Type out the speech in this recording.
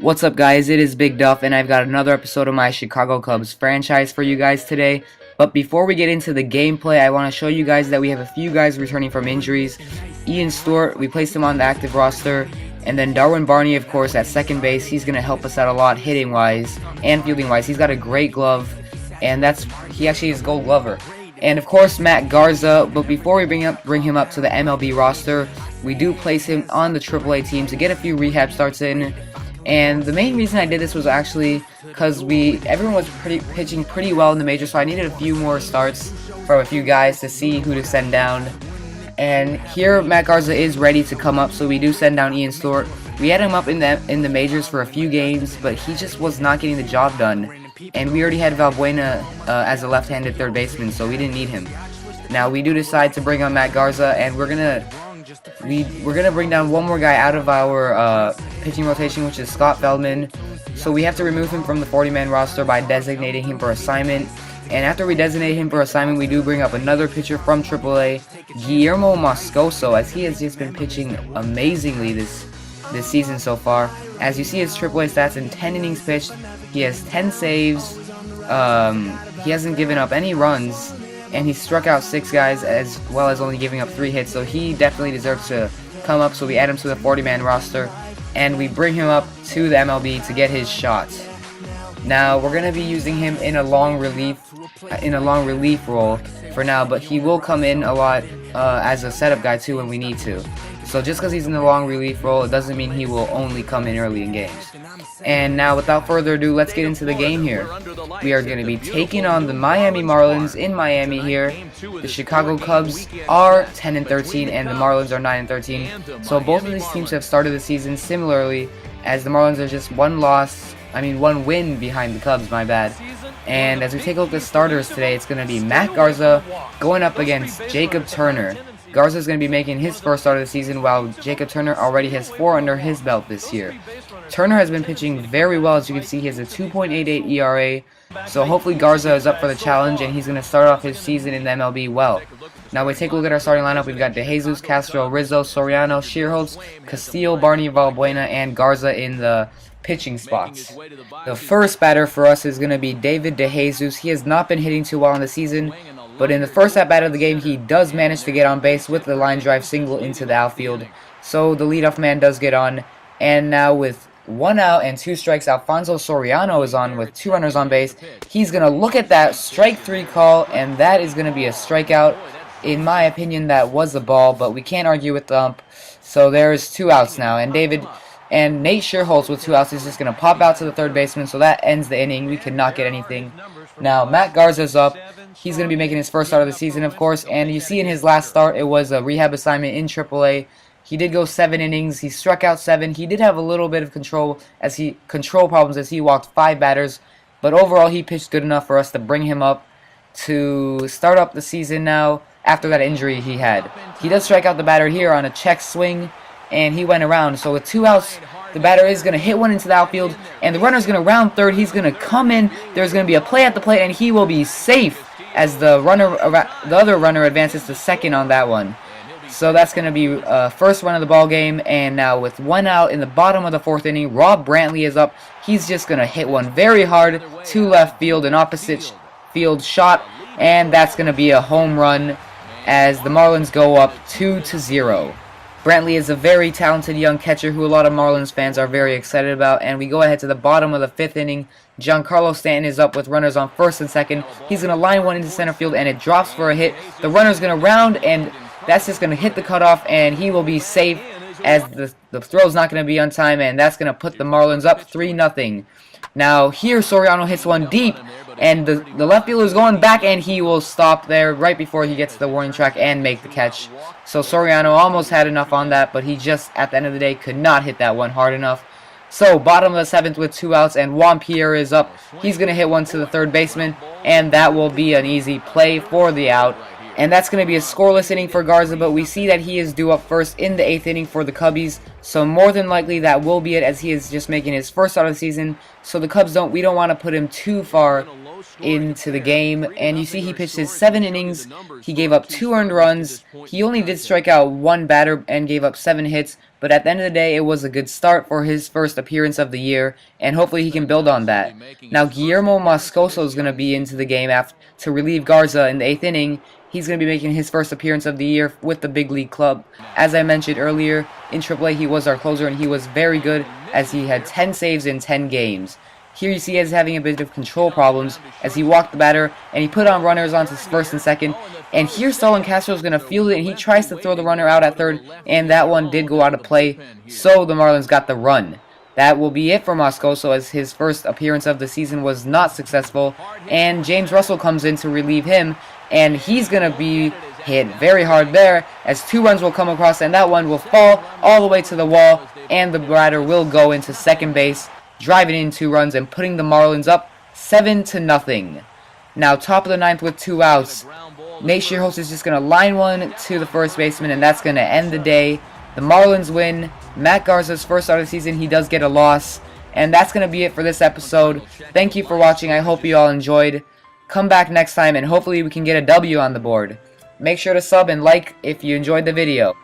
What's up, guys? It is Big Duff, and I've got another episode of my Chicago Cubs franchise for you guys today. But before we get into the gameplay, I want to show you guys that we have a few guys returning from injuries. Ian Stewart, we placed him on the active roster, and then Darwin Barney, of course, at second base. He's going to help us out a lot hitting-wise and fielding-wise. He's got a great glove, and he actually is Gold Glover. And of course, Matt Garza. But before we bring him up to the MLB roster, we do place him on the AAA team to get a few rehab starts in. And the main reason I did this was actually because everyone was pitching pretty well in the majors, so I needed a few more starts from a few guys to see who to send down. And here Matt Garza is ready to come up, so we do send down Ian Stewart. We had him up in the majors for a few games, but he just was not getting the job done. And we already had Valbuena as a left-handed third baseman, so we didn't need him. Now we do decide to bring on Matt Garza, and we're gonna bring down one more guy out of our pitching rotation, which is Scott Feldman. So we have to remove him from the 40-man roster by designating him for assignment. And after we designate him for assignment, we do bring up another pitcher from AAA, Guillermo Moscoso, as he has just been pitching amazingly this season so far. As you see his AAA stats in 10 innings pitched, he has 10 saves, he hasn't given up any runs, and he struck out 6 guys as well as only giving up 3 hits, so he definitely deserves to come up. So we add him to the 40-man roster, and we bring him up to the MLB to get his shot. Now we're going to be using him in a long relief role for now, but he will come in a lot as a setup guy too when we need to. So just because he's in the long relief role, it doesn't mean he will only come in early in games. And now, without further ado, let's get into the game here. We are going to be taking on the Miami Marlins in Miami here. The Chicago Cubs are 10-13 and the Marlins are 9-13. So both of these teams have started the season similarly, as the Marlins are just one win behind the Cubs, my bad. And as we take a look at starters today, it's going to be Matt Garza going up against Jacob Turner. Garza is going to be making his first start of the season, while Jacob Turner already has 4 under his belt this year. Turner has been pitching very well. As you can see, he has a 2.88 ERA, so hopefully Garza is up for the challenge, and he's going to start off his season in the MLB well. Now we take a look at our starting lineup. We've got DeJesus, Castro, Rizzo, Soriano, Shearholtz, Castillo, Barney, Valbuena, and Garza in the pitching spots. The first batter for us is going to be David DeJesus. He has not been hitting too well in the season, but in the first at-bat of the game, he does manage to get on base with the line drive single into the outfield. So the leadoff man does get on. And now with 1 out and 2 strikes, Alfonso Soriano is on with 2 runners on base. He's going to look at that strike 3 call, and that is going to be a strikeout. In my opinion, that was a ball, but we can't argue with the ump. So there's 2 outs now. And Nate Shearholtz with 2 outs is just going to pop out to the third baseman, so that ends the inning. We could not get anything. Now Matt Garza's up. He's going to be making his first start of the season, of course, and you see in his last start, it was a rehab assignment in AAA. He did go 7 innings. He struck out 7. He did have a little bit of control problems as he walked 5 batters, but overall he pitched good enough for us to bring him up to start up the season now after that injury he had. He does strike out the batter here on a check swing, and he went around. So with 2 outs, the batter is going to hit one into the outfield, and the runner is going to round third. He's going to come in. There's going to be a play at the plate, and he will be safe as the other runner advances to second on that one. So that's going to be first run of the ball game. And now with 1 out in the bottom of the 4th inning, Rob Brantley is up. He's just going to hit one very hard to left field, an opposite field shot, and that's going to be a home run as the Marlins go up 2-0. Brantley is a very talented young catcher who a lot of Marlins fans are very excited about. And we go ahead to the bottom of the 5th inning. Giancarlo Stanton is up with runners on first and second. He's going to line one into center field, and it drops for a hit. The runner's going to round, and that's just going to hit the cutoff, and he will be safe as the throw's not going to be on time, and that's going to put the Marlins up 3-0. Now here Soriano hits one deep, and the left fielder is going back, and he will stop there right before he gets to the warning track and make the catch. So Soriano almost had enough on that, but he just, at the end of the day, could not hit that one hard enough. So bottom of the 7th with 2 outs, and Juan Pierre is up. He's going to hit one to the third baseman, and that will be an easy play for the out. And that's going to be a scoreless inning for Garza, but we see that he is due up first in the 8th inning for the Cubbies. So more than likely that will be it, as he is just making his first start of the season. So the Cubs we don't want to put him too far into the game, and you see he pitched his 7 innings. He gave up 2 earned runs. He only did strike out 1 batter and gave up 7 hits, but at the end of the day, it was a good start for his first appearance of the year, and hopefully he can build on that. Now, Guillermo Moscoso is going to be into the game to relieve Garza in the 8th inning. He's going to be making his first appearance of the year with the big league club. As I mentioned earlier, in AAA he was our closer, and he was very good as he had 10 saves in 10 games. Here you see he's having a bit of control problems as he walked the batter and he put on runners onto first and second. And here Starlin Castro is going to field it, and he tries to throw the runner out at third, and that one did go out of play, so the Marlins got the run. That will be it for Moscoso, as his first appearance of the season was not successful, and James Russell comes in to relieve him, and he's going to be hit very hard there as 2 runs will come across, and that one will fall all the way to the wall, and the batter will go into second base, driving in 2 runs and putting the Marlins up 7-0. Now, top of the 9th with 2 outs, Nate Shearhost is just going to line one to the first baseman, and that's going to end the day. The Marlins win. Matt Garza's first start of the season, he does get a loss. And that's going to be it for this episode. Thank you for watching. I hope you all enjoyed. Come back next time, and hopefully we can get a W on the board. Make sure to sub and like if you enjoyed the video.